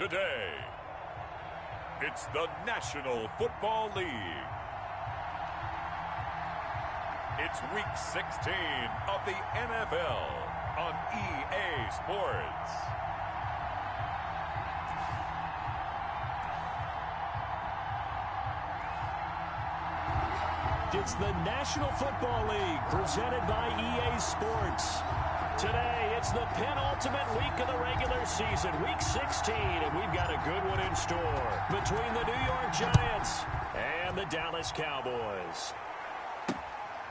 Today, it's the National Football League. It's Week 16 of the NFL on EA Sports. It's the National Football League presented by EA Sports. Today, it's the penultimate week of the regular season, Week 16, and we've got a good one in store between the New York Giants and the Dallas Cowboys.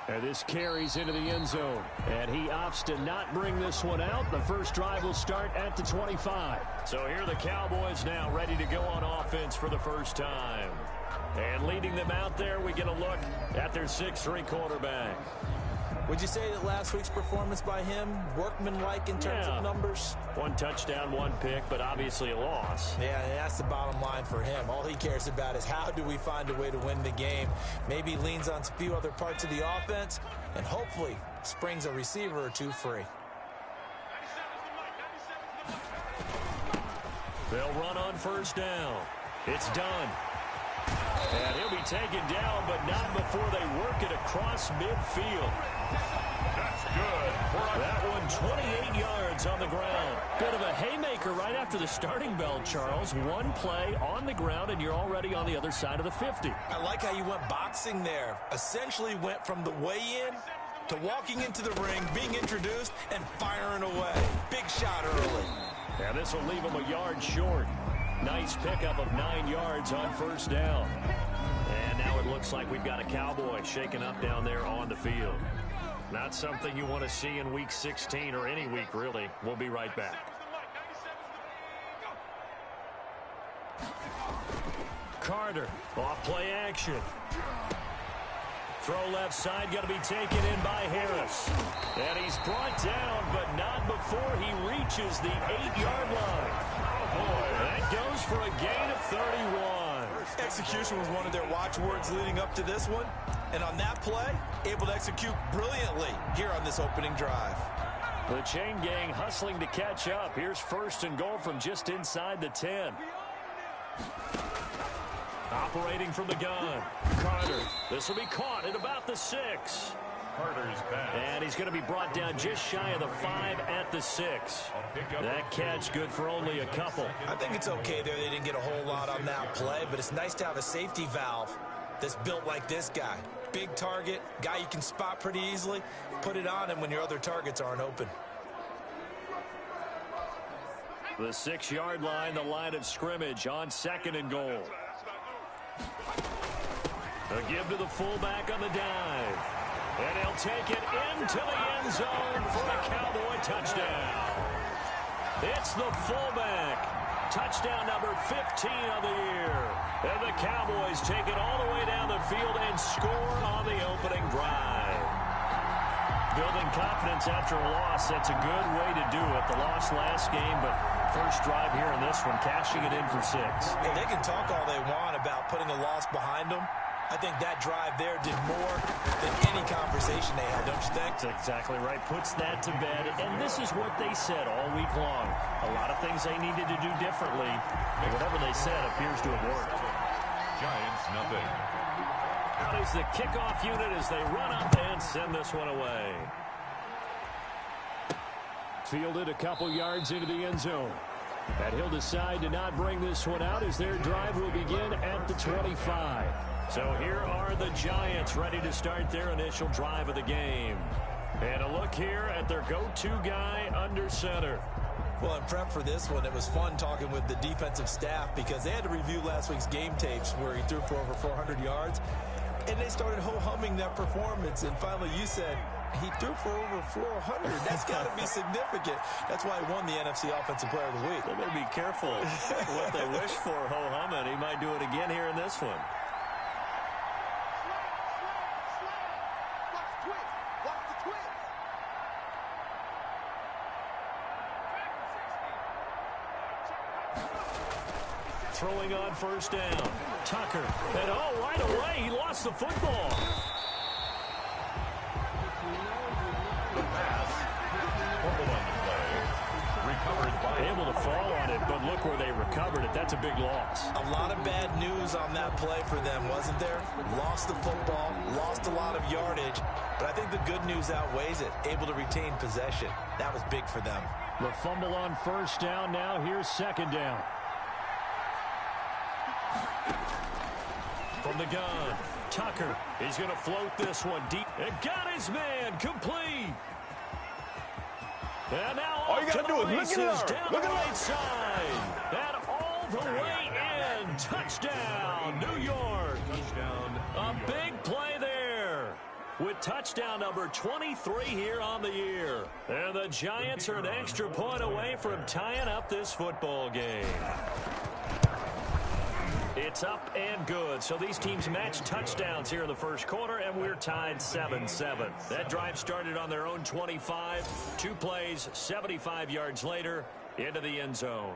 And this carries into the end zone, and he opts to not bring this one out. The first drive will start at the 25. So here are the Cowboys now ready to go on offense for the first time. And leading them out there, we get a look at their 6'3" quarterback. Would you say that last week's performance by him, workmanlike in terms of numbers? 1 touchdown, 1 pick, but obviously a loss. Yeah, and that's the bottom line for him. All he cares about is how do we find a way to win the game. Maybe leans on a few other parts of the offense, and hopefully springs a receiver or two free. They'll run on first down. It's done. And he'll be taken down, but not before they work it across midfield. That's good. That one 28 yards on the ground. Bit of a haymaker right after the starting bell, Charles. One play on the ground, and you're already on the other side of the 50. I like how you went boxing there. Essentially went from the weigh-in to walking into the ring, being introduced, and firing away. Big shot early. And this will leave him a yard short. Nice pickup of 9 yards on first down. And now it looks like we've got a Cowboy shaken up down there on the field. Not something you want to see in Week 16 or any week, really. We'll be right back. Carter, off play action. Throw left side, got to be taken in by Harris. And he's brought down, but not before he reaches the 8-yard line. Oh, boy. That goes for a gain of 31. Execution was one of their watchwords leading up to this one. And on that play, able to execute brilliantly here on this opening drive. The chain gang hustling to catch up. Here's first and goal from just inside the 10. Operating from the gun. Carter. This will be caught at about the 6. Carter's pass. And he's going to be brought down just shy of the 5 at the 6. That catch good for only a couple. I think it's okay there. They didn't get a whole lot on that play, but it's nice to have a safety valve that's built like this guy. Big target, guy you can spot pretty easily. Put it on him when your other targets aren't open. The 6-yard line, the line of scrimmage on second and goal. A give to the fullback on the dive. And he'll take it into the end zone for a Cowboy touchdown. It's the fullback. Touchdown number 15 of the year. And the Cowboys take it all the way down the field and score on the opening drive. Building confidence after a loss, that's a good way to do it. The loss last game, but first drive here in this one, cashing it in for 6. And they can talk all they want about putting a loss behind them. I think that drive there did more than any conversation they had, don't you think? That's exactly right. Puts that to bed. And this is what they said all week long. A lot of things they needed to do differently. And whatever they said appears to have worked. Giants, nothing. Out is the kickoff unit as they run up and send this one away. Fielded a couple yards into the end zone. And he'll decide to not bring this one out as their drive will begin at the 25. So here are the Giants ready to start their initial drive of the game. And a look here at their go-to guy under center. Well, in prep for this one, it was fun talking with the defensive staff because they had to review last week's game tapes where he threw for over 400 yards. And they started ho-humming that performance. And finally, you said he threw for over 400. That's got to be significant. That's why he won the NFC Offensive Player of the Week. They better be careful what they wish for ho-humming. He might do it again here in this one. Throwing on first down. Tucker. And right away, he lost the football. The pass. Fumble on the play. Recovered by... Able to fall on it, but look where they recovered it. That's a big loss. A lot of bad news on that play for them, wasn't there? Lost the football, lost a lot of yardage, but I think the good news outweighs it. Able to retain possession. That was big for them. The fumble on first down. Now here's second down. From the gun, Tucker. He's going to float this one deep. And got his man complete. And now all you got to do is look at it down the right side. And all the way in. Touchdown, New York. Touchdown. A big play there. With touchdown number 23 here on the year. And the Giants are an extra point away from tying up this football game. It's up and good. So these teams match touchdowns here in the first quarter, and we're tied 7-7. That drive started on their own 25. 2 plays, 75 yards later, into the end zone.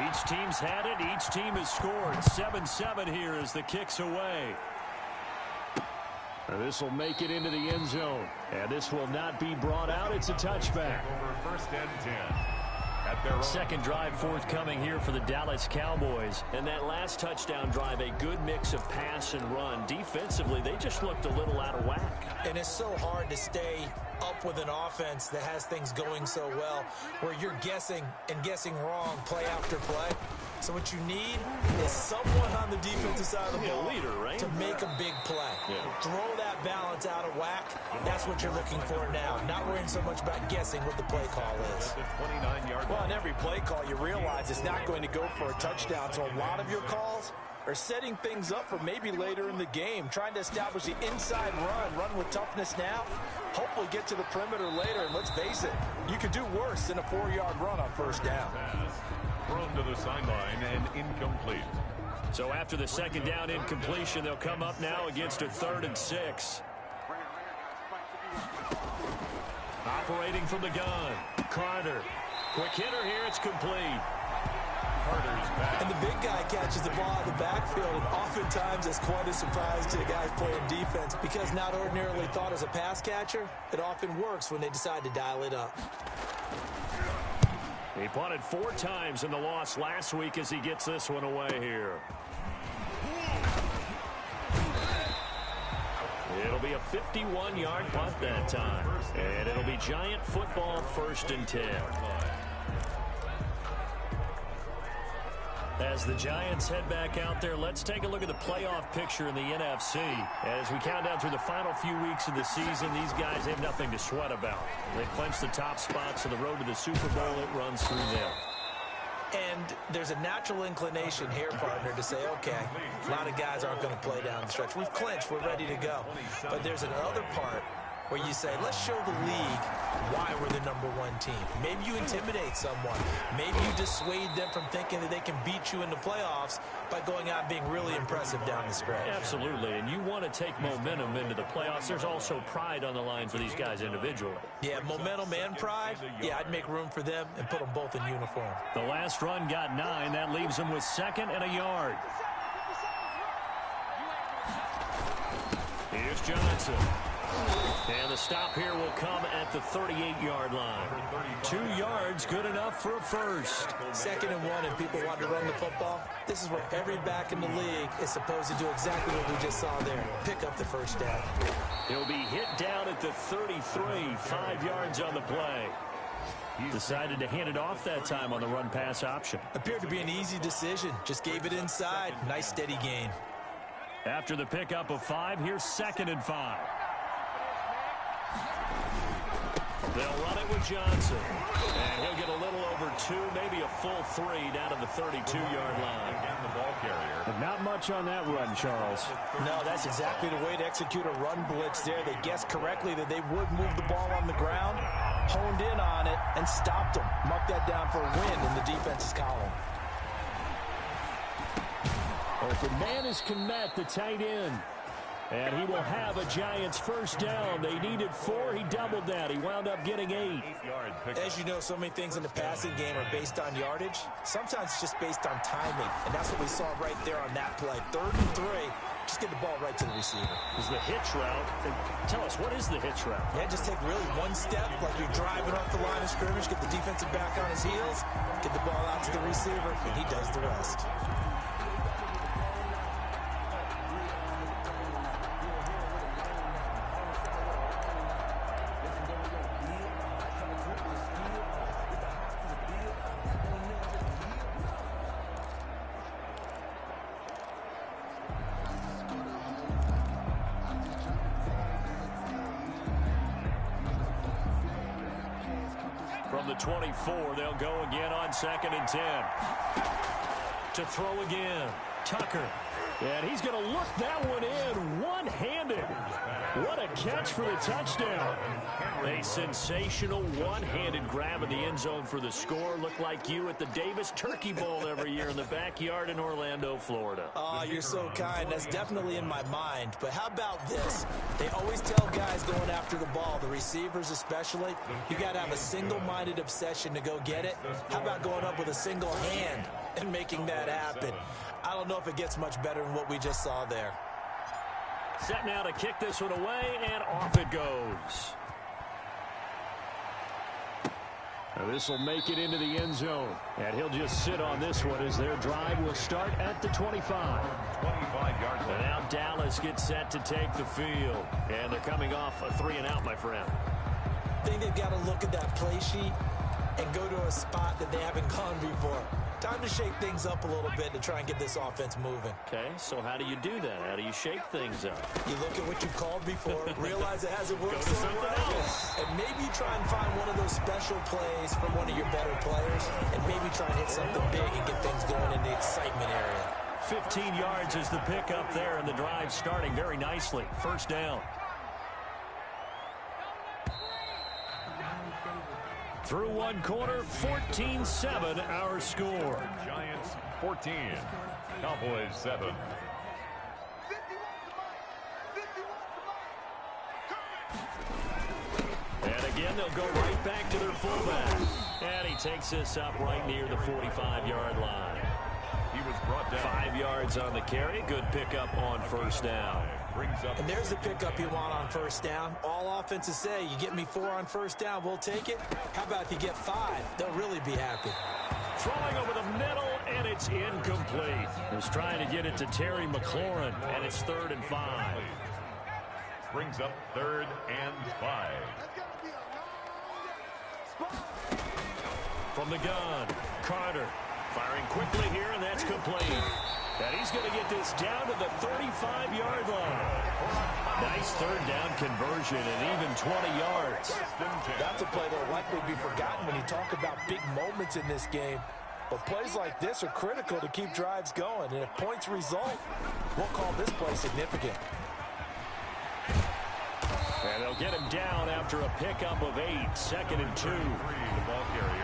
Each team's had it. Each team has scored. 7-7 here as the kick's away. This will make it into the end zone. And this will not be brought out. It's a touchback. Over first and 10. At their own. Second drive forthcoming here for the Dallas Cowboys. And that last touchdown drive, a good mix of pass and run. Defensively, they just looked a little out of whack. And it's so hard to stay up with an offense that has things going so well, where you're guessing and guessing wrong play after play. So what you need is someone on the defensive side of the ball leader, right? to make a big play. Throw that balance out of whack. That's what you're looking for now. Not worrying so much about guessing what the play call is. Well, in every play call, you realize it's not going to go for a touchdown. So a lot of your calls are setting things up for maybe later in the game, trying to establish the inside run with toughness now, hopefully get to the perimeter later. And let's face it, you could do worse than a 4-yard run on first down. Thrown to the sideline and incomplete. So after the second down incompletion, they'll come up now against a 3rd and 6. Operating from the gun, Carter. Quick hitter here, it's complete. Carter's back. And the big guy catches the ball out of the backfield, and oftentimes it's quite a surprise to the guys playing defense, because not ordinarily thought as a pass catcher, it often works when they decide to dial it up. He punted 4 times in the loss last week as he gets this one away here. It'll be a 51-yard punt that time. And it'll be Giant football 1st and 10. As the Giants head back out there, let's take a look at the playoff picture in the NFC. As we count down through the final few weeks of the season, these guys have nothing to sweat about. They clinched the top spots, so the road to the Super Bowl, it runs through them. And there's a natural inclination here, partner, to say, okay, a lot of guys aren't going to play down the stretch. We've clinched. We're ready to go. But there's another part where you say, let's show the league why we're the #1 team. Maybe you intimidate someone. Maybe you dissuade them from thinking that they can beat you in the playoffs by going out and being really impressive down the stretch. Absolutely, and you want to take momentum into the playoffs. There's also pride on the line for these guys individually. Yeah, momentum and pride. Yeah, I'd make room for them and put them both in uniform. The last run got 9. That leaves them with 2nd and a yard. Here's Johnson. And the stop here will come at the 38-yard line. 2 yards, good enough for a first. 2nd and 1, and people want to run the football. This is where every back in the league is supposed to do exactly what we just saw there. Pick up the first down. He'll be hit down at the 33, 5 yards on the play. Decided to hand it off that time on the run-pass option. Appeared to be an easy decision. Just gave it inside. Nice steady gain. After the pickup of 5, here's 2nd and 5. They'll run it with Johnson. And he'll get a little over 2, maybe a full 3 down to the 32-yard line. Again, the ball carrier. Not much on that run, Charles. No, that's exactly the way to execute a run blitz there. They guessed correctly that they would move the ball on the ground, honed in on it, and stopped them. Mark that down for a win in the defense's column. Open man is Kmet, the tight end. And he will have a Giants first down. They needed 4. He doubled that. He wound up getting 8. As you know, so many things in the passing game are based on yardage. Sometimes it's just based on timing. And that's what we saw right there on that play. 3rd and 3. Just get the ball right to the receiver. Is the hitch route. Tell us, what is the hitch route? Yeah, just take really one step like you're driving off the line of scrimmage, get the defensive back on his heels, get the ball out to the receiver, and he does the rest. From the 24, they'll go again on 2nd and 10. To throw again, Tucker. And he's going to look that one in one-handed. What a catch for the touchdown. A sensational one-handed grab in the end zone for the score. Looked like you at the Davis Turkey Bowl every year in the backyard in Orlando, Florida. Oh, you're so kind. That's definitely in my mind. But how about this? They always tell guys going after the ball, the receivers especially, you got to have a single-minded obsession to go get it. How about going up with a single hand and making that happen? I don't know if it gets much better than what we just saw there. Set now to kick this one away, and off it goes. Now this will make it into the end zone, and he'll just sit on this one as their drive will start at the 25. 25-yard line. And now Dallas gets set to take the field, and they're coming off a 3-and-out, my friend. I think they've got to look at that play sheet and go to a spot that they haven't gone before. Time to shake things up a little bit to try and get this offense moving. Okay, so how do you do that? How do you shake things up? You look at what you called before, realize it hasn't worked Go to so something well, else. and maybe try and find one of those special plays from one of your better players, and maybe try and hit something big and get things going in the excitement area. 15 yards is the pickup there, and the drive starting very nicely. First down. Through one quarter, 14-7 our score. Giants 14. Cowboys 7. And again, they'll go right back to their fullback. And he takes this up right near the 45-yard line. He was brought down. 5 yards on the carry. Good pickup on first down. Brings up. And there's the pickup you want on first down. All offenses say, you get me 4 on first down, we'll take it. How about if you get 5? They'll really be happy. Throwing over the middle, and it's incomplete. He was trying to get it to Terry McLaurin, and it's 3rd and 5. Brings up 3rd and 5. From the gun, Carter firing quickly here, and that's complete. And he's going to get this down to the 35-yard line. Nice third down conversion and even 20 yards. That's a play that will likely be forgotten when you talk about big moments in this game. But plays like this are critical to keep drives going. And if points result, we'll call this play significant. And they'll get him down after a pickup of 8, 2nd and 2.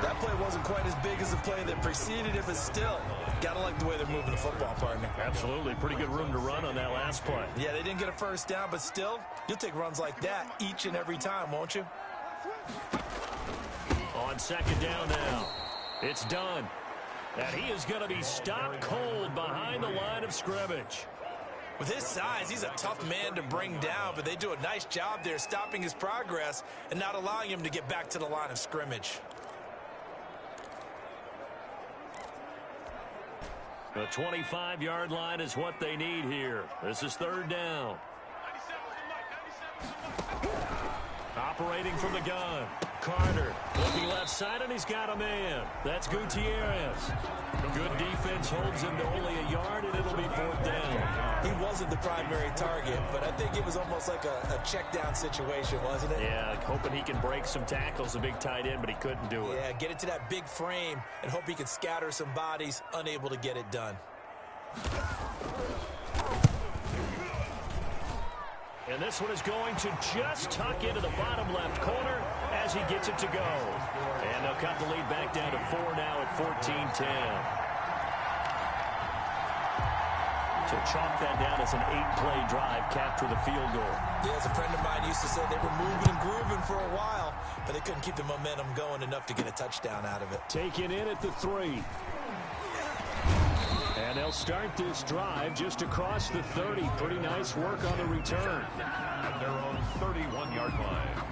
That play wasn't quite as big as the play that preceded it, but still, gotta like the way they're moving the football, partner. Absolutely. Pretty good room to run on that last play. Yeah, they didn't get a first down, but still, you'll take runs like that each and every time, won't you? On 2nd down now. It's done. And he is going to be stopped cold behind the line of scrimmage. With his size, he's a tough man to bring down, but they do a nice job there stopping his progress and not allowing him to get back to the line of scrimmage. The 25-yard line is what they need here. This is 3rd down. Operating from the gun. Carter looking left side, and he's got a man. That's Gutierrez. Good defense holds him to only a yard, and it'll be 4th down. He wasn't the primary target, but I think it was almost like a check down situation, wasn't it? Yeah, hoping he can break some tackles, a big tight end, but he couldn't do it. Yeah, get it to that big frame and hope he can scatter some bodies, unable to get it done. And this one is going to just tuck into the bottom left corner as he gets it to go. And they'll cut the lead back down to 4 now at 14-10. So chalk that down as an 8-play drive, capture the field goal. Yeah, as a friend of mine used to say, they were moving and grooving for a while, but they couldn't keep the momentum going enough to get a touchdown out of it. Taken in at the 3. And they'll start this drive just across the 30. Pretty nice work on the return. At their own 31-yard line.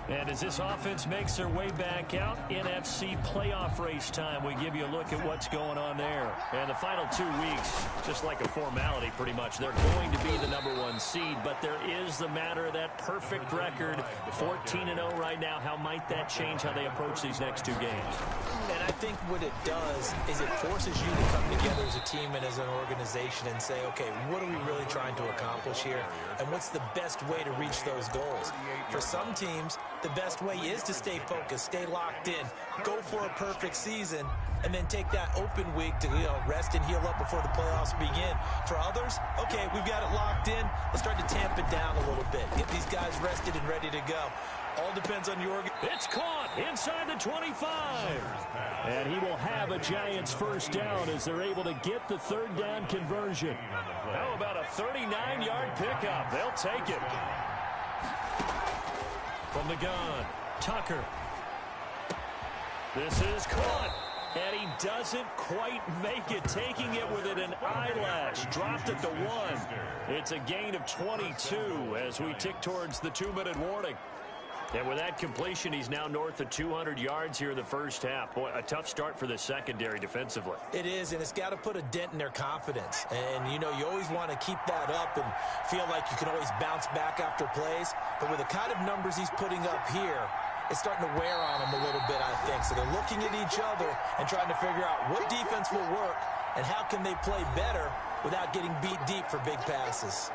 And as this offense makes their way back out, NFC playoff race time, we give you a look at what's going on there. And the final 2 weeks, just like a formality pretty much, they're going to be the #1 seed, but there is the matter of that perfect record, 14-0 right now. How might that change how they approach these next 2 games? And I think what it does is it forces you to come together as a team and as an organization and say, okay, what are we really trying to accomplish here? And what's the best way to reach those goals? For some teams, the best way is to stay focused, stay locked in, go for a perfect season, and then take that open week to rest and heal up before the playoffs begin. For others, okay, we've got it locked in. Let's start to tamp it down a little bit. Get these guys rested and ready to go. All depends on your... It's caught inside the 25. And he will have a Giants first down as they're able to get the third down conversion. How about a 39-yard pickup? They'll take it. From the gun, Tucker. This is caught. And he doesn't quite make it, taking it within an eyelash. Dropped at the 1. It's a gain of 22 as we tick towards the 2-minute warning. And with that completion, he's now north of 200 yards here in the first half. Boy, a tough start for the secondary defensively. It is, and it's got to put a dent in their confidence. And, you always want to keep that up and feel like you can always bounce back after plays. But with the kind of numbers he's putting up here, it's starting to wear on them a little bit, I think. So they're looking at each other and trying to figure out what defense will work and how can they play better without getting beat deep for big passes.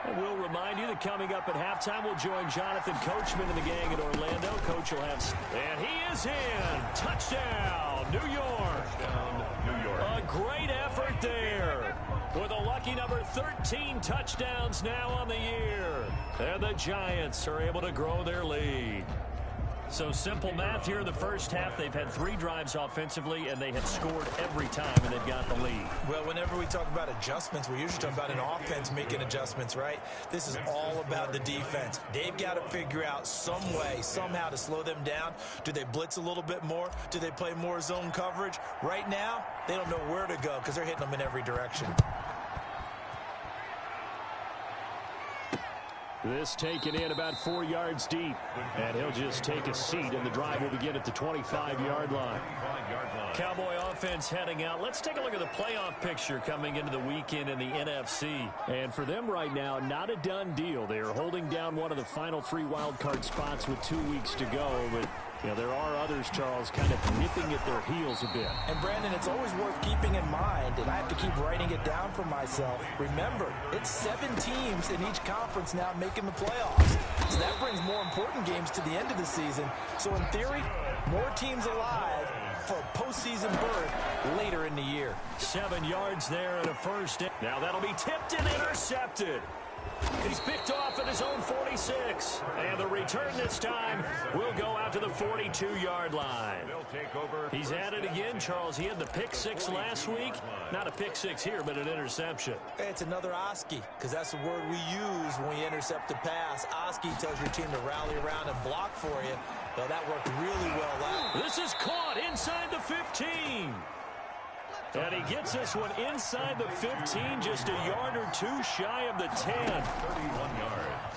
And we'll remind you that coming up at halftime, we'll join Jonathan Coachman and the gang in Orlando. Coach will have... And he is in. Touchdown, New York. New York. A great effort there. With a lucky number 13 touchdowns now on the year. And the Giants are able to grow their lead. So simple math here in the first half. They've had 3 drives offensively, and they have scored every time, and they've got the lead. Well, whenever we talk about adjustments, we're usually talking about an offense making adjustments, right? This is all about the defense. They've got to figure out some way, somehow to slow them down. Do they blitz a little bit more? Do they play more zone coverage? Right now, they don't know where to go because they're hitting them in every direction. This taken in about 4 yards deep. And he'll just take a seat, and the drive will begin at the 25-yard line. Cowboy offense heading out. Let's take a look at the playoff picture coming into the weekend in the NFC. And for them right now, not a done deal. They are holding down one of the final 3 wildcard spots with 2 weeks to go. But there are others, Charles, kind of nipping at their heels a bit. And, Brandon, it's always worth keeping in mind, and I have to keep writing it down for myself. Remember, it's 7 teams in each conference now making the playoffs. So that brings more important games to the end of the season. So, in theory, more teams alive for a postseason berth later in the year. 7 yards there and a first. Now that'll be tipped and intercepted. He's picked off at his own 46. And the return this time will go out to the 42-yard line. He's at it again, Charles. He had the pick 6 last week. Not a pick 6 here, but an interception. It's another Oski, because that's the word we use when we intercept a pass. Oski tells your team to rally around and block for you. Well, that worked really well out. This is caught inside the 15. And he gets this one inside the 15, just a yard or 2 shy of the 10. 31 yards.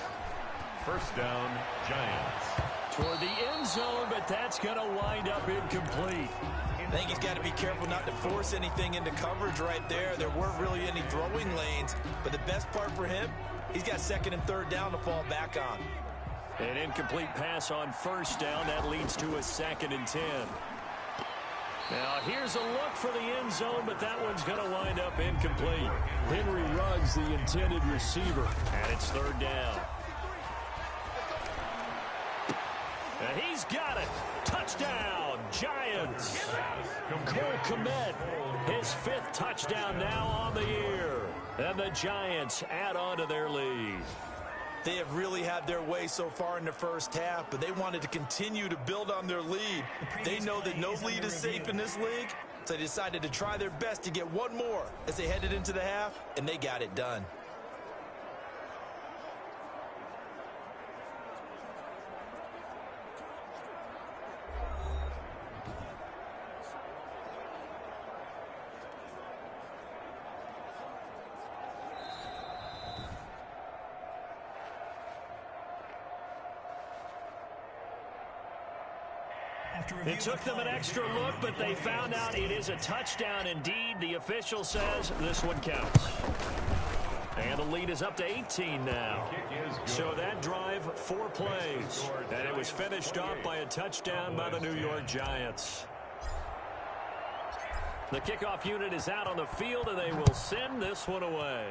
First down, Giants. Toward the end zone, but that's going to wind up incomplete. I think he's got to be careful not to force anything into coverage right there. There weren't really any throwing lanes, but the best part for him, he's got 2nd and 3rd down to fall back on. An incomplete pass on first down. That leads to a 2nd and 10. Now, here's a look for the end zone, but that one's going to wind up incomplete. Henry Ruggs, the intended receiver, and it's 3rd down. And he's got it. Touchdown, Giants. Cole Kmet, his 5th touchdown now on the year. And the Giants add on to their lead. They have really had their way so far in the first half, but they wanted to continue to build on their lead. They know that no lead is safe in this league, so they decided to try their best to get one more as they headed into the half, and they got it done. It took them an extra look, but they found out it is a touchdown indeed. The official says this one counts. And the lead is up to 18 now. So that drive, 4 plays. And it was finished off by a touchdown by the New York Giants. The kickoff unit is out on the field, and they will send this one away.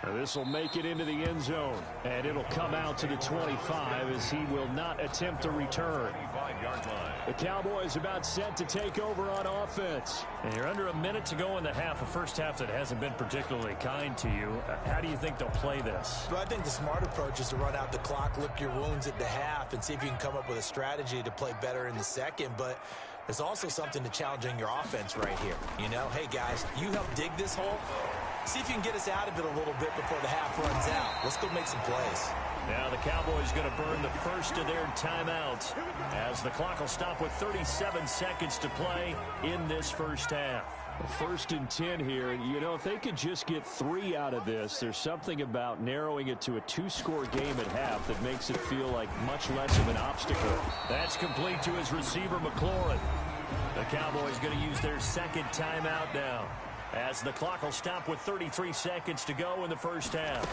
This will make it into the end zone, and it'll come out to the 25 as he will not attempt to return. 25-yard line. The Cowboys about set to take over on offense. And you're under a minute to go in the half, a first half that hasn't been particularly kind to you. How do you think they'll play this? Well, I think the smart approach is to run out the clock, lick your wounds at the half, and see if you can come up with a strategy to play better in the second. But there's also something to challenging your offense right here. You know, hey, guys, you help dig this hole. See if you can get us out of it a little bit before the half runs out. Let's go make some plays. Now the Cowboys going to burn the first of their timeouts as the clock will stop with 37 seconds to play in this first half. 1st and 10 here. You know, if they could just get 3 out of this, there's something about narrowing it to a 2-score game at half that makes it feel like much less of an obstacle. That's complete to his receiver, McLaurin. The Cowboys going to use their second timeout now, as the clock will stop with 33 seconds to go in the first half.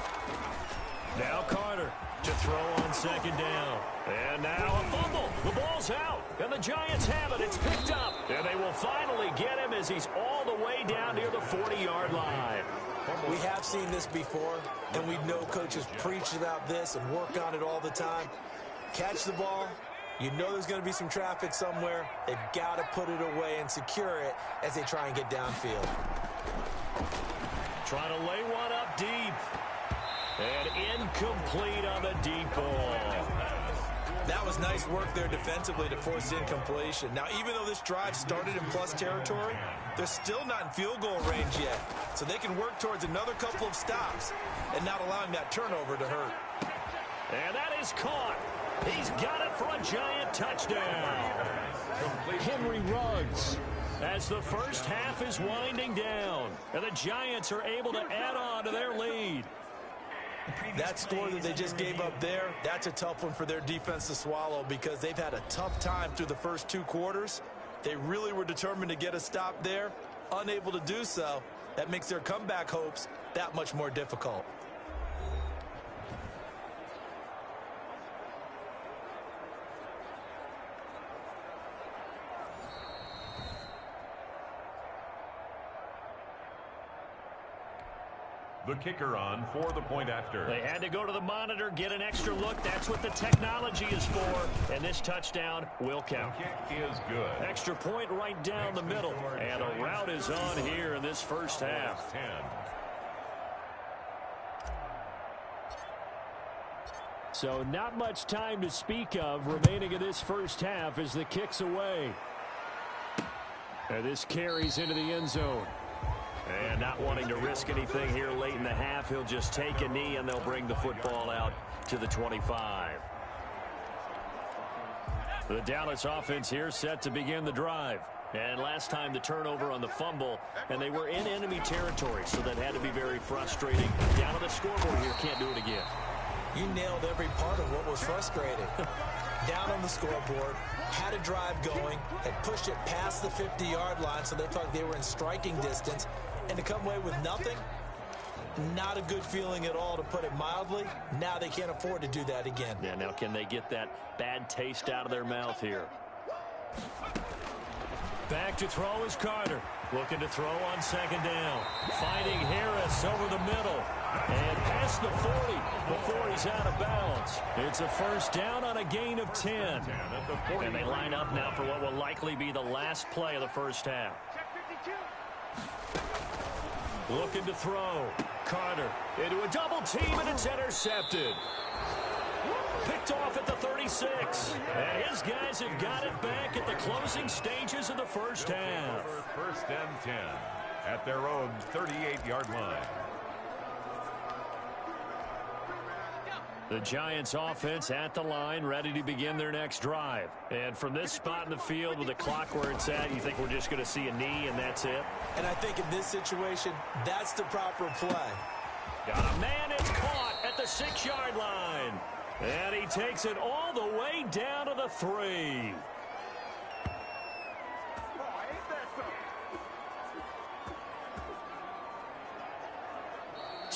Now Carter to throw on second down. And now a fumble. The ball's out. And the Giants have it. It's picked up. And they will finally get him as he's all the way down near the 40-yard line. We have seen this before, and we know coaches preach about this and work on it all the time. Catch the ball. You know there's going to be some traffic somewhere. They've got to put it away and secure it as they try and get downfield. Trying to lay one up deep. And incomplete on the deep ball. That was nice work there defensively to force incompletion. Now, even though this drive started in plus territory, they're still not in field goal range yet. So they can work towards another couple of stops and not allowing that turnover to hurt. And that is caught. He's got it for a Giant touchdown. Henry Ruggs, as the first half is winding down. And the Giants are able to add on to their lead. That score that they just gave up there, that's a tough one for their defense to swallow because they've had a tough time through the first 2 quarters. They really were determined to get a stop there, unable to do so. That makes their comeback hopes that much more difficult. The kicker on for the point after. They had to go to the monitor, get an extra look. That's what the technology is for. And this touchdown will count. The kick is good. Extra point right down the middle. And a route is on here in this first half. 10. So not much time to speak of remaining in this first half as the kick's away. And this carries into the end zone. And not wanting to risk anything here late in the half, he'll just take a knee and they'll bring the football out to the 25. The Dallas offense here set to begin the drive. And last time the turnover on the fumble, and they were in enemy territory, so that had to be very frustrating. Down on the scoreboard here, can't do it again. You nailed every part of what was frustrating. Down on the scoreboard, had a drive going, had pushed it past the 50-yard line, so they felt like they were in striking distance. And to come away with nothing, not a good feeling at all, to put it mildly. Now they can't afford to do that again. Yeah, now can they get that bad taste out of their mouth here? Back to throw is Carter. Looking to throw on second down. Finding Harris over the middle. And past the 40 before he's out of bounds. It's a first down on a gain of 10. And they line up now for what will likely be the last play of the first half. Looking to throw. Carter into a double team, and it's intercepted. Picked off at the 36. And his guys have got it back at the closing stages of the first half. First and 10 at their own 38-yard line. The Giants offense at the line, ready to begin their next drive. And from this spot in the field with the clock where it's at, you think we're just going to see a knee and that's it? And I think in this situation, that's the proper play. Got a man, it's caught at the 6-yard line. And he takes it all the way down to the 3.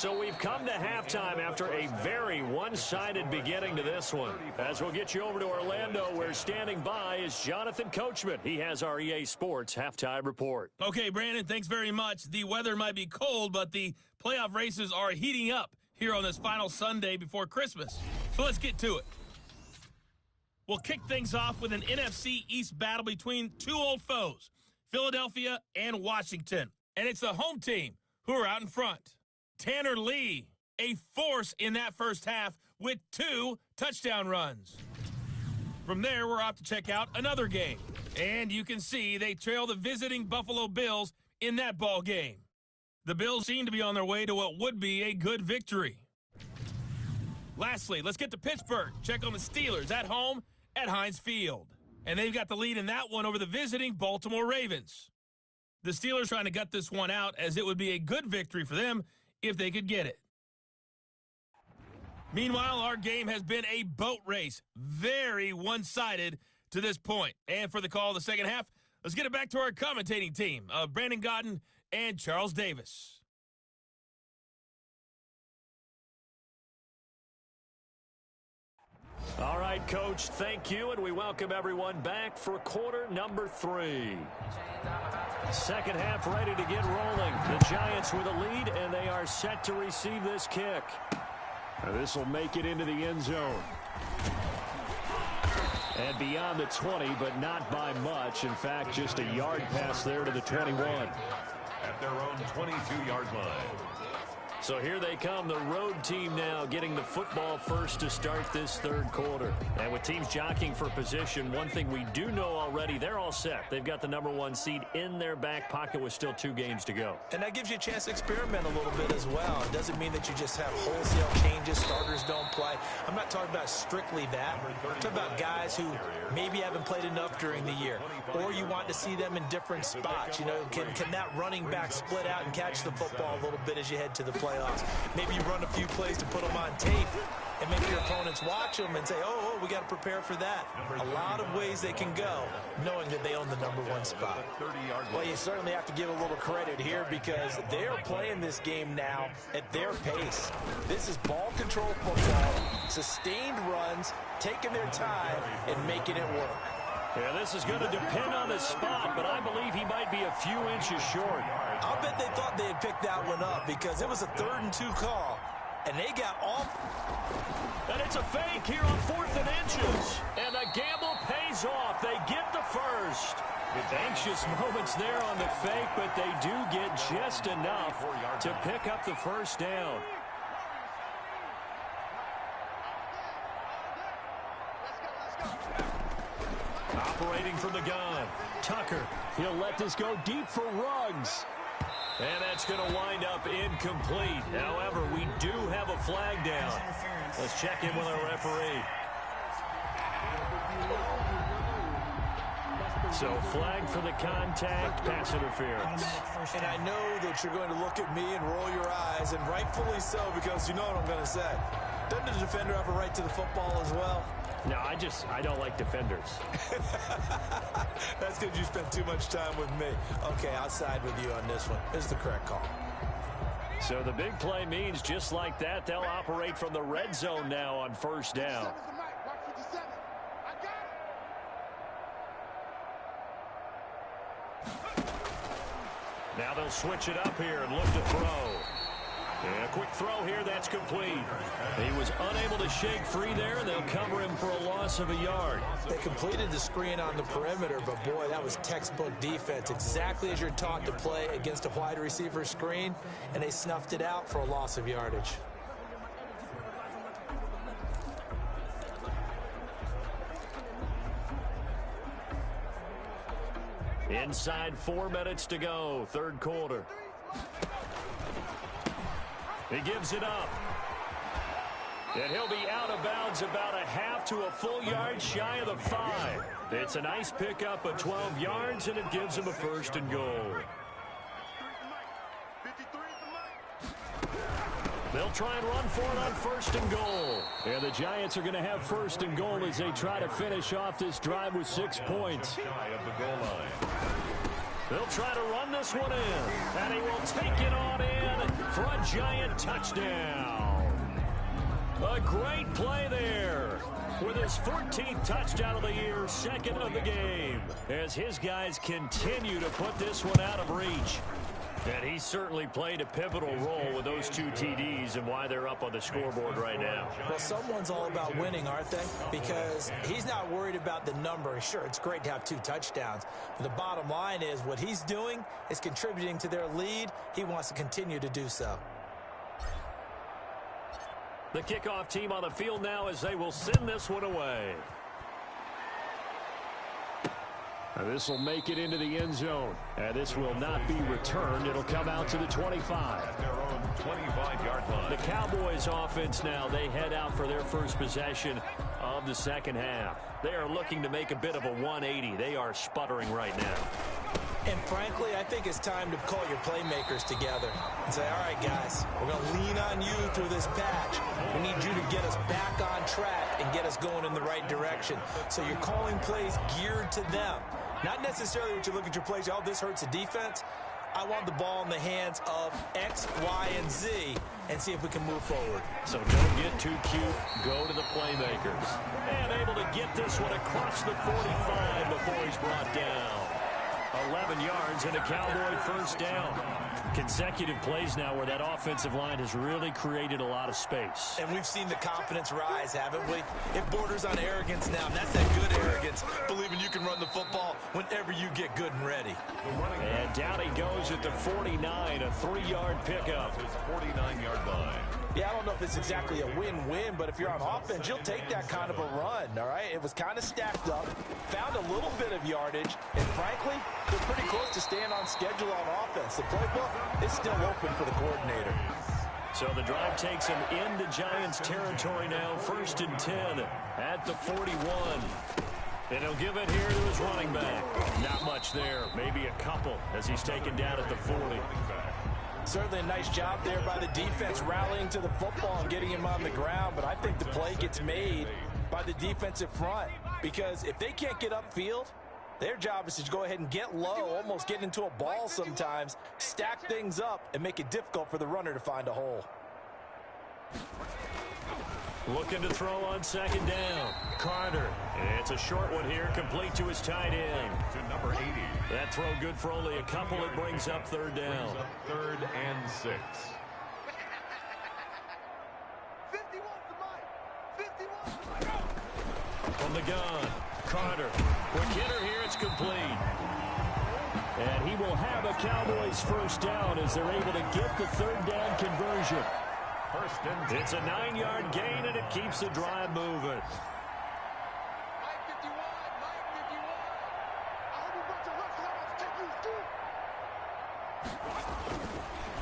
So we've come to halftime after a very one-sided beginning to this one. As we'll get you over to Orlando, where standing by is Jonathan Coachman. He has our EA Sports halftime report. Okay, Brandon, thanks very much. The weather might be cold, but the playoff races are heating up here on this final Sunday before Christmas. So let's get to it. We'll kick things off with an NFC East battle between two old foes, Philadelphia and Washington. And it's the home team who are out in front. Tanner Lee, a force in that first half with 2 touchdown runs. From there, we're off to check out another game. And you can see they trail the visiting Buffalo Bills in that ball game. The Bills seem to be on their way to what would be a good victory. Lastly, let's get to Pittsburgh. Check on the Steelers at home at Heinz Field. And they've got the lead in that one over the visiting Baltimore Ravens. The Steelers trying to gut this one out, as it would be a good victory for them if they could get it. Meanwhile, our game has been a boat race. Very one-sided to this point. And for the call of the second half, let's get it back to our commentating team of Brandon Godden and Charles Davis. All right, Coach, thank you, and we welcome everyone back for quarter number 3. Second half ready to get rolling. The Giants with a lead, and they are set to receive this kick. This will make it into the end zone. And beyond the 20, but not by much. In fact, just a yard pass there to the 21. At their own 22-yard line. So here they come, the road team now getting the football first to start this third quarter. And with teams jockeying for position, one thing we do know already, they're all set. They've got the number 1 seed in their back pocket with still 2 games to go. And that gives you a chance to experiment a little bit as well. It doesn't mean that you just have wholesale changes, starters don't play. I'm not talking about strictly that. I'm talking about guys who maybe haven't played enough during the year, or you want to see them in different spots. You know, can that running back split out and catch the football a little bit as you head to the playoffs? Maybe you run a few plays to put them on tape and make your opponents watch them and say, oh, we got to prepare for that. A lot of ways they can go, knowing that they own the number 1 spot. Well, you certainly have to give a little credit here because they're playing this game now at their pace. This is ball control football, sustained runs, taking their time, and making it work. Yeah, this is going to depend on his spot, but I believe he might be a few inches short. I'll bet they thought they had picked that one up because it was a 3rd and 2 call, and they got off. And it's a fake here on 4th and inches. And the gamble pays off. They get the first. With anxious moments there on the fake, but they do get just enough to pick up the first down. Operating from the gun, Tucker. He'll let this go deep for Ruggs. And that's going to wind up incomplete. However, we do have a flag down. Let's check in with our referee. So flag for the contact, pass interference. And I know that you're going to look at me and roll your eyes, and rightfully so, because you know what I'm going to say. Doesn't the defender have a right to the football as well? No, I don't like defenders. That's because you spent too much time with me. Okay, I'll side with you on this one. This is the correct call. So the big play means just like that, they'll operate from the red zone now on first down. Now they'll switch it up here and look to throw. And a quick throw here, that's complete. He was unable to shake free there, and they'll cover him for a loss of a yard. They completed the screen on the perimeter, but boy, that was textbook defense. Exactly as you're taught to play against a wide receiver screen, and they snuffed it out for a loss of yardage. Inside 4 minutes to go, third quarter. He gives it up. And he'll be out of bounds about a half to a full yard shy of the 5. It's a nice pickup of 12 yards, and it gives him a first and goal. They'll try and run for it on first and goal. And the Giants are going to have first and goal as they try to finish off this drive with 6 points. They'll try to run this one in, and he will take it on in for a Giant touchdown. A great play there with his 14th touchdown of the year, second of the game, as his guys continue to put this one out of reach. And he certainly played a pivotal role with those 2 TDs and why they're up on the scoreboard right now. Well, someone's all about winning, aren't they? Because he's not worried about the number. Sure, it's great to have 2 touchdowns. But the bottom line is what he's doing is contributing to their lead. He wants to continue to do so. The kickoff team on the field now as they will send this one away. This will make it into the end zone. And this will not be returned. It'll come out to the 25. At their own 25-yard line. The Cowboys offense now, they head out for their first possession of the second half. They are looking to make a bit of a 180. They are sputtering right now. And frankly, I think it's time to call your playmakers together and say, all right, guys, we're going to lean on you through this patch. We need you to get us back on track and get us going in the right direction. So you're calling plays geared to them. Not necessarily what you look at your plays, oh, this hurts the defense. I want the ball in the hands of X, Y, and Z and see if we can move forward. So don't get too cute. Go to the playmakers. And able to get this one across the 45 before he's brought down. 11 yards and a Cowboy first down. Consecutive plays now where that offensive line has really created a lot of space. And we've seen the confidence rise, haven't we? It borders on arrogance now, and that's that good arrogance, believing you can run the football whenever you get good and ready. And down he goes at the 49, a 3-yard pickup. His 49-yard line. Yeah, I don't know if it's exactly a win-win, but if you're on offense, you'll take that kind of a run, all right? It was kind of stacked up, found a little bit of yardage, and frankly, they're pretty close to staying on schedule on offense. The playbook is still open for the coordinator. So the drive takes him into Giants territory now, 1st and 10 at the 41. And he'll give it here to his running back. Not much there, maybe a couple as he's taken down at the 40. Certainly a nice job there by the defense rallying to the football and getting him on the ground, but I think the play gets made by the defensive front because if they can't get upfield, their job is to go ahead and get low, almost get into a ball sometimes, stack things up, and make it difficult for the runner to find a hole. Looking to throw on second down. Carter. It's a short one here, complete to his tight end. To number 80. That throw good for only a couple. It brings up third down. Brings up 3rd and 6. 51. From the gun, Carter. Quick hitter here, it's complete. And he will have a Cowboys first down as they're able to get the third down conversion. It's a 9-yard gain, and it keeps the drive moving.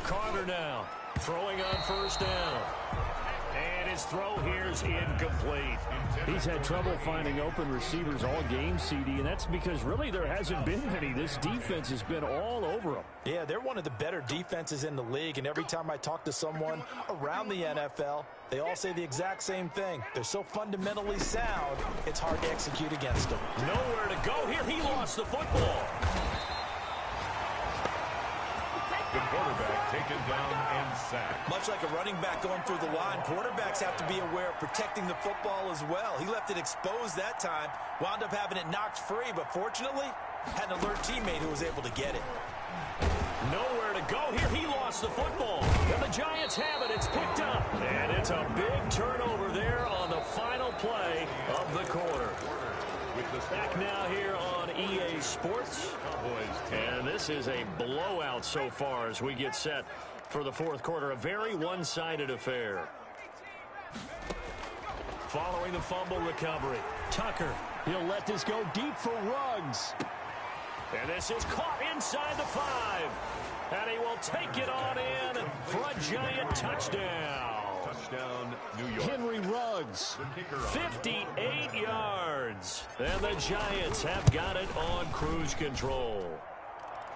Carter now throwing on first down. And his throw here is incomplete. He's had trouble finding open receivers all game, CD, and that's because really there hasn't been many. This defense has been all over them. Yeah, they're one of the better defenses in the league, and every time I talk to someone around the NFL, they all say the exact same thing. They're so fundamentally sound, it's hard to execute against them. Nowhere to go here. He lost the football. The quarterback taken down and sacked. Much like a running back going through the line, quarterbacks have to be aware of protecting the football as well. He left it exposed that time, wound up having it knocked free, but fortunately, had an alert teammate who was able to get it. Nowhere to go here. He lost the football. And the Giants have it. It's picked up. And it's a big turnover there on the final play of the quarter. Back now here on EA Sports. And this is a blowout so far as we get set for the fourth quarter. A very one-sided affair. Following the fumble recovery, Tucker. He'll let this go deep for Ruggs. And this is caught inside the 5. And he will take it on in for a Giant touchdown. Touchdown, New York. Henry Ruggs, 58 yards. And the Giants have got it on cruise control.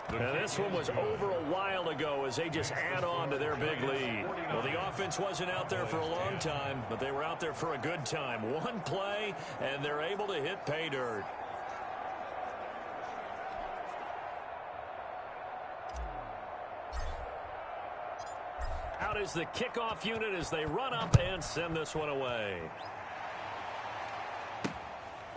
And this one was over a while ago as they just add on to their big lead. Well, the offense wasn't out there for a long time, but they were out there for a good time. One play, and they're able to hit pay dirt. out is the kickoff unit as they run up and send this one away.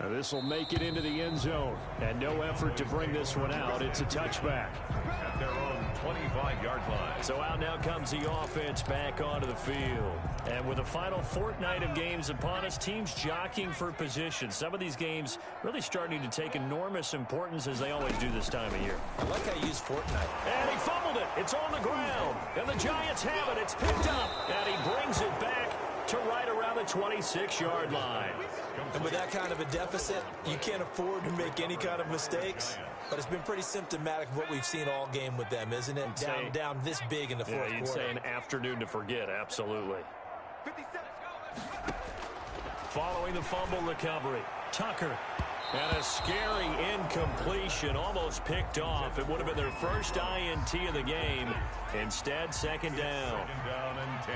This will make it into the end zone. And no effort to bring this one out. It's a touchback. At their own 25-yard line. So out now comes the offense back onto the field. And with the final fortnight of games upon us, teams jockeying for position. Some of these games really starting to take enormous importance as they always do this time of year. I like how you use fortnight. And he fumbled it. It's on the ground. And the Giants have it. It's picked up. And he brings it back to right around the 26-yard line. And with that kind of a deficit, you can't afford to make any kind of mistakes. But it's been pretty symptomatic of what we've seen all game with them, isn't it? Down this big in the fourth quarter. You'd say an afternoon to forget, absolutely. 57. Following the fumble recovery, Tucker. And a scary incompletion, almost picked off. It would have been their first INT of the game. Instead, second down. Second down and 10.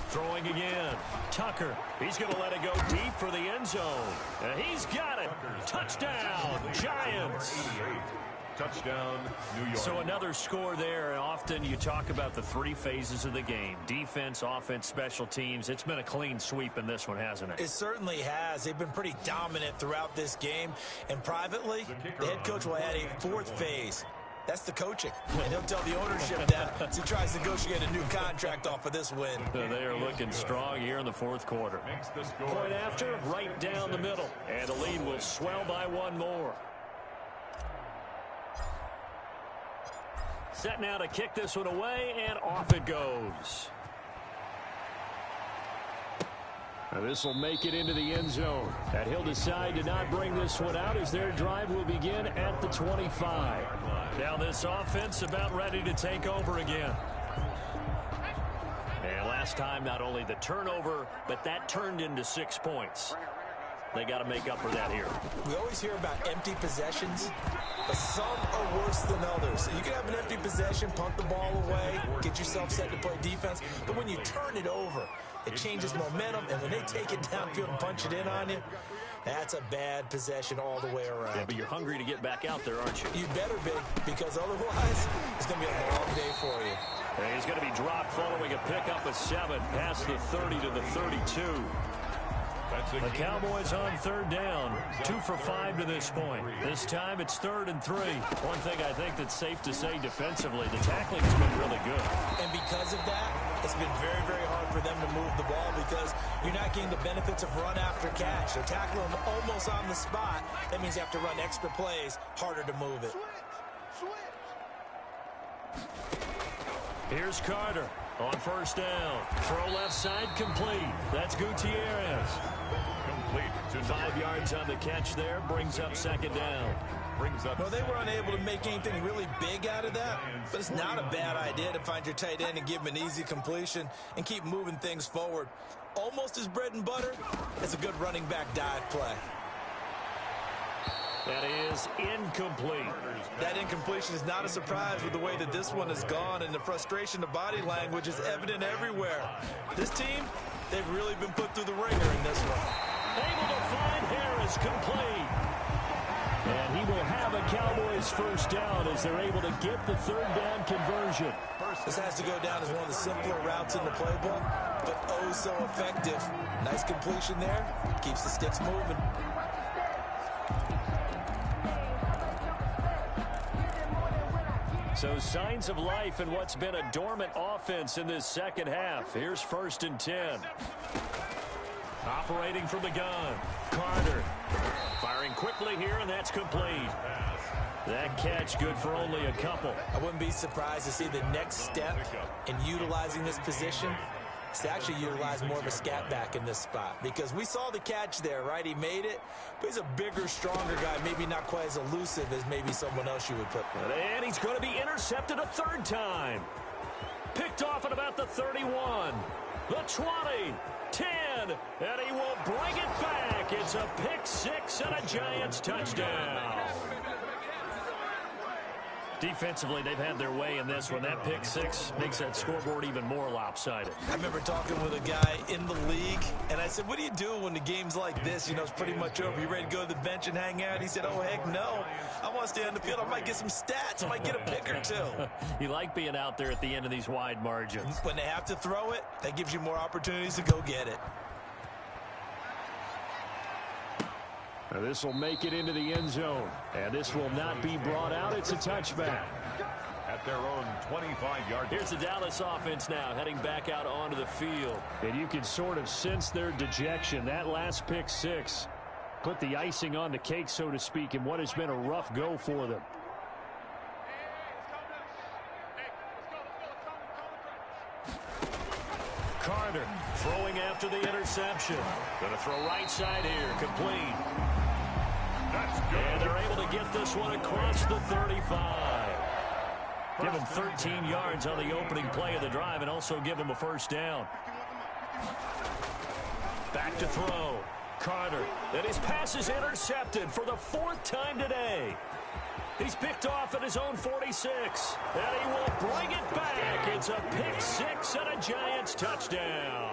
Throwing again. Tucker. He's going to let it go deep for the end zone. And he's got it. Touchdown, Giants. 88. Touchdown, New York. So another score there. Often you talk about the three phases of the game. Defense, offense, special teams. It's been a clean sweep in this one, hasn't it? It certainly has. They've been pretty dominant throughout this game. And privately, the head coach will add a fourth phase. That's the coaching. And he'll tell the ownership that as he tries to negotiate a new contract off of this win. They are looking strong here in the fourth quarter. Makes the score. Point after, right down the middle. And the lead will swell by one more. Set now to kick this one away, and off it goes. This will make it into the end zone. And he'll decide to not bring this one out as their drive will begin at the 25. Now this offense about ready to take over again. And last time, not only the turnover, but that turned into 6 points. They got to make up for that here. We always hear about empty possessions, but some are worse than others. You can have an empty possession, punt the ball away, get yourself set to play defense, but when you turn it over, it changes momentum, and when they take it downfield and punch it in on you, that's a bad possession all the way around. Yeah, but you're hungry to get back out there, aren't you? You better be, because otherwise, it's going to be a long day for you. And he's going to be dropped following a pickup of 7 past the 30 to the 32. The Cowboys on third down, 2 for 5 to this point. This time it's 3rd and 3. One thing I think that's safe to say defensively, the tackling's been really good. And because of that, it's been very, very hard for them to move the ball because you're not getting the benefits of run after catch. They're tackling them almost on the spot. That means you have to run extra plays, harder to move it. Here's Carter on first down. Throw left side complete. That's Gutierrez. Complete to 5 yards on the catch there. Brings up second down. Brings up. Well, they were unable to make anything really big out of that, but it's not a bad idea to find your tight end and give him an easy completion and keep moving things forward. Almost as bread and butter as a good running back dive play. That is incomplete. That incompletion is not a surprise with the way that this one has gone, and the frustration, the body language is evident everywhere. This team, they've really been put through the ringer in this one. Able to find Harris complete. And he will have a Cowboys first down as they're able to get the third down conversion. This has to go down as one of the simpler routes in the playbook, but oh so effective. Nice completion there. Keeps the sticks moving. So signs of life in what's been a dormant offense in this second half. Here's 1st and 10. Operating from the gun. Carter firing quickly here, and that's complete. That catch good for only a couple. I wouldn't be surprised to see the next step in utilizing this position is to actually utilize more of a scat back in this spot, because we saw the catch there, right? He made it, but he's a bigger, stronger guy, maybe not quite as elusive as maybe someone else you would put there. And he's going to be intercepted a 3rd time. Picked off at about the 31, the 20, 10, and he will bring it back. It's a pick 6 and a Giants touchdown. Defensively, they've had their way in this one. That pick six makes that scoreboard even more lopsided. I remember talking with a guy in the league, and I said, what do you do when the game's like this? You know, it's pretty much over. You ready to go to the bench and hang out? He said, oh, heck no. I want to stay on the field. I might get some stats. I might get a pick or two. You like being out there at the end of these wide margins. When they have to throw it, that gives you more opportunities to go get it. Now this will make it into the end zone. And this will not be brought out. It's a touchback. At their own 25-yard. Here's the Dallas offense now heading back out onto the field. And you can sort of sense their dejection. That last pick six put the icing on the cake, so to speak, in what has been a rough go for them. Carter throwing after the interception. Going to throw right side here. Complete. That's good. And they're able to get this one across the 35. Give him 13 yards on the opening play of the drive and also give him a first down. Back to throw. Carter. And his pass is intercepted for the fourth time today. He's picked off at his own 46. And he will bring it back. It's a pick six and a Giants touchdown.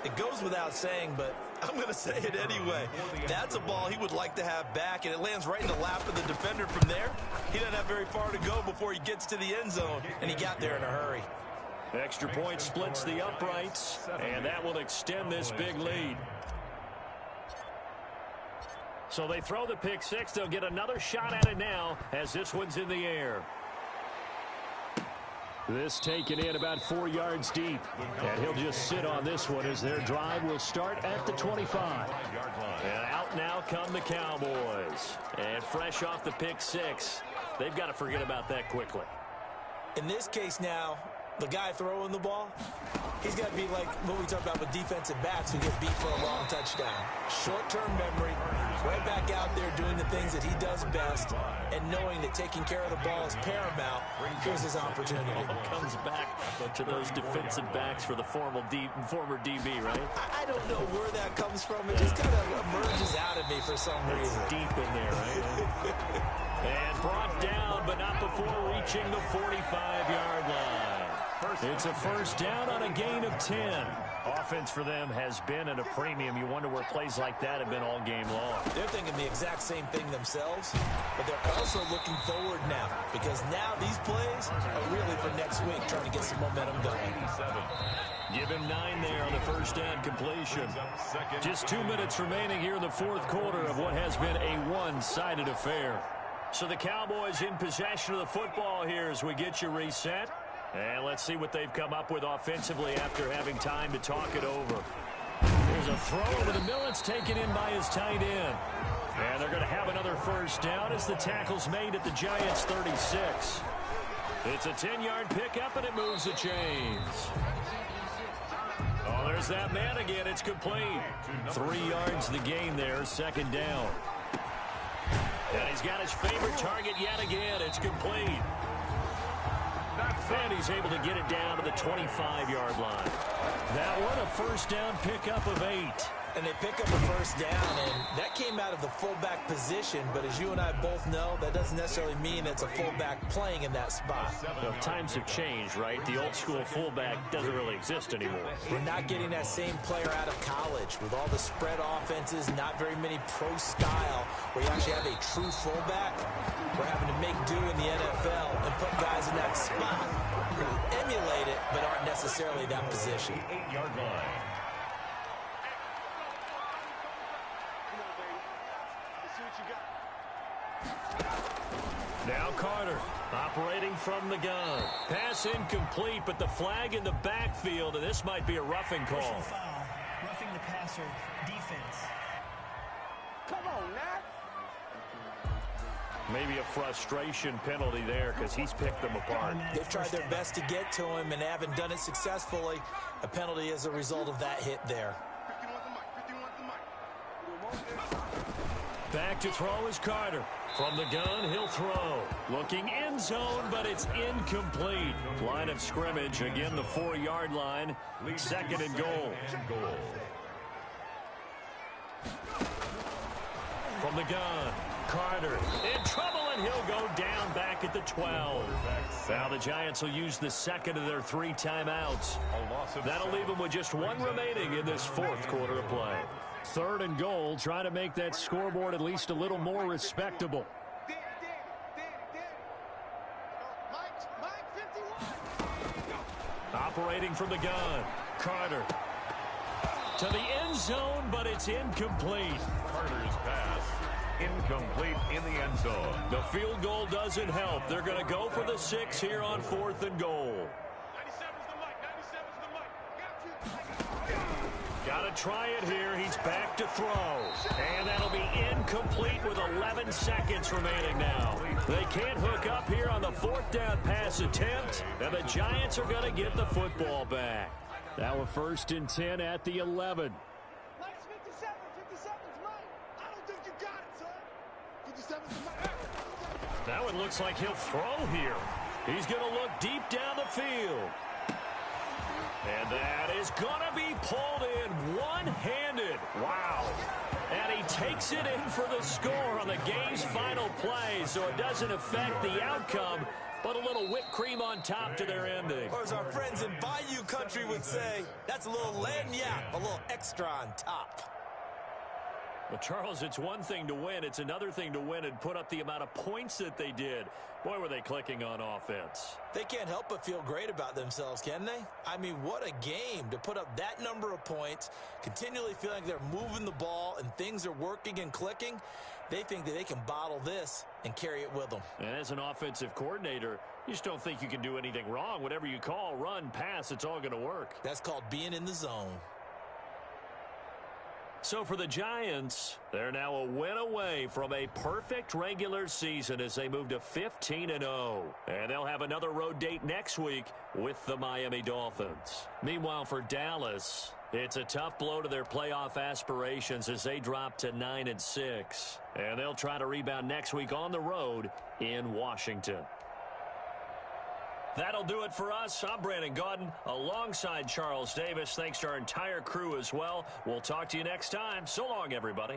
It goes without saying, but I'm going to say it anyway. That's a ball he would like to have back, and it lands right in the lap of the defender from there. He doesn't have very far to go before he gets to the end zone, and he got there in a hurry. Extra point splits the uprights, and that will extend this big lead. So they throw the pick six. They'll get another shot at it now as this one's in the air. This taken in about 4 yards deep. And he'll just sit on this one as their drive will start at the 25. And out now come the Cowboys. And fresh off the pick six, they've got to forget about that quickly. In this case now, the guy throwing the ball, he's got to be like what we talked about with defensive backs who get beat for a long touchdown. Short-term memory, right back out there doing the things that he does best, and knowing that taking care of the ball is paramount. Here's his opportunity. Comes back to those defensive backs for the former DB, right? I don't know where that comes from. It just kind of emerges out of me for some reason. Deep in there, right? And brought down, but not before reaching the 45-yard line. It's a first down on a gain of 10. Offense for them has been at a premium. You wonder where plays like that have been all game long. They're thinking the exact same thing themselves, but they're also looking forward now because now these plays are really for next week, trying to get some momentum going. Give him 9 there on the first down completion. Just 2 minutes remaining here in the fourth quarter of what has been a one-sided affair. So the Cowboys in possession of the football here as we get you reset. And let's see what they've come up with offensively after having time to talk it over. There's a throw over the middle. It's taken in by his tight end. And they're going to have another first down as the tackle's made at the Giants' 36. It's a 10-yard pickup, and it moves the chains. Oh, there's that man again. It's complete. 3 yards the gain there, second down. And he's got his favorite target yet again. It's complete. And he's able to get it down to the 25-yard line. That one, a first down pickup of 8. And they pick up a first down, and that came out of the fullback position. But as you and I both know, that doesn't necessarily mean it's a fullback playing in that spot. Well, times have changed, right? The old school fullback doesn't really exist anymore. We're not getting that same player out of college with all the spread offenses, not very many pro style, where you actually have a true fullback. We're having to make do in the NFL and put guys in that spot who emulate it but aren't necessarily that position. 8-yard line. Now Carter operating from the gun. Pass incomplete, but the flag in the backfield, and this might be a roughing call. Personal foul, roughing the passer, defense. Come on, Nat. Maybe a frustration penalty there because he's picked them apart. They've tried their best to get to him and haven't done it successfully. A penalty as a result of that hit there. Back to throw is Carter. From the gun, he'll throw. Looking end zone, but it's incomplete. Line of scrimmage, again the 4-yard line. Second and goal. From the gun, Carter in trouble and he'll go down back at the 12. Now the Giants will use the second of their 3 timeouts. That'll leave them with just 1 remaining in this 4th quarter of play. 3rd and goal, trying to make that scoreboard at least a little more respectable. Operating from the gun, Carter. To the end zone, but it's incomplete. Carter's pass incomplete in the end zone. The field goal doesn't help. They're going to go for the 6 here on 4th and goal. Got to try it here. He's back to throw. And that'll be incomplete with 11 seconds remaining now. They can't hook up here on the 4th down pass attempt. And the Giants are going to get the football back. Now a 1st and 10 at the 11. Now it looks like he'll throw here. He's going to look deep down the field. And that is going to be pulled in one-handed. Wow. And he takes it in for the score on the game's final play, so it doesn't affect the outcome, but a little whipped cream on top to their ending. Or as our friends in Bayou Country would say, that's a little lagniappe, a little extra on top. Well, Charles, it's one thing to win. It's another thing to win and put up the amount of points that they did. Boy, were they clicking on offense. They can't help but feel great about themselves, can they? I mean, what a game to put up that number of points, continually feeling like they're moving the ball and things are working and clicking. They think that they can bottle this and carry it with them. And as an offensive coordinator, you just don't think you can do anything wrong. Whatever you call, run, pass, it's all going to work. That's called being in the zone. So for the Giants, they're now a win away from a perfect regular season as they move to 15-0. And they'll have another road date next week with the Miami Dolphins. Meanwhile, for Dallas, it's a tough blow to their playoff aspirations as they drop to 9-6. And they'll try to rebound next week on the road in Washington. That'll do it for us. I'm Brandon Gaudin alongside Charles Davis. Thanks to our entire crew as well. We'll talk to you next time. So long, everybody.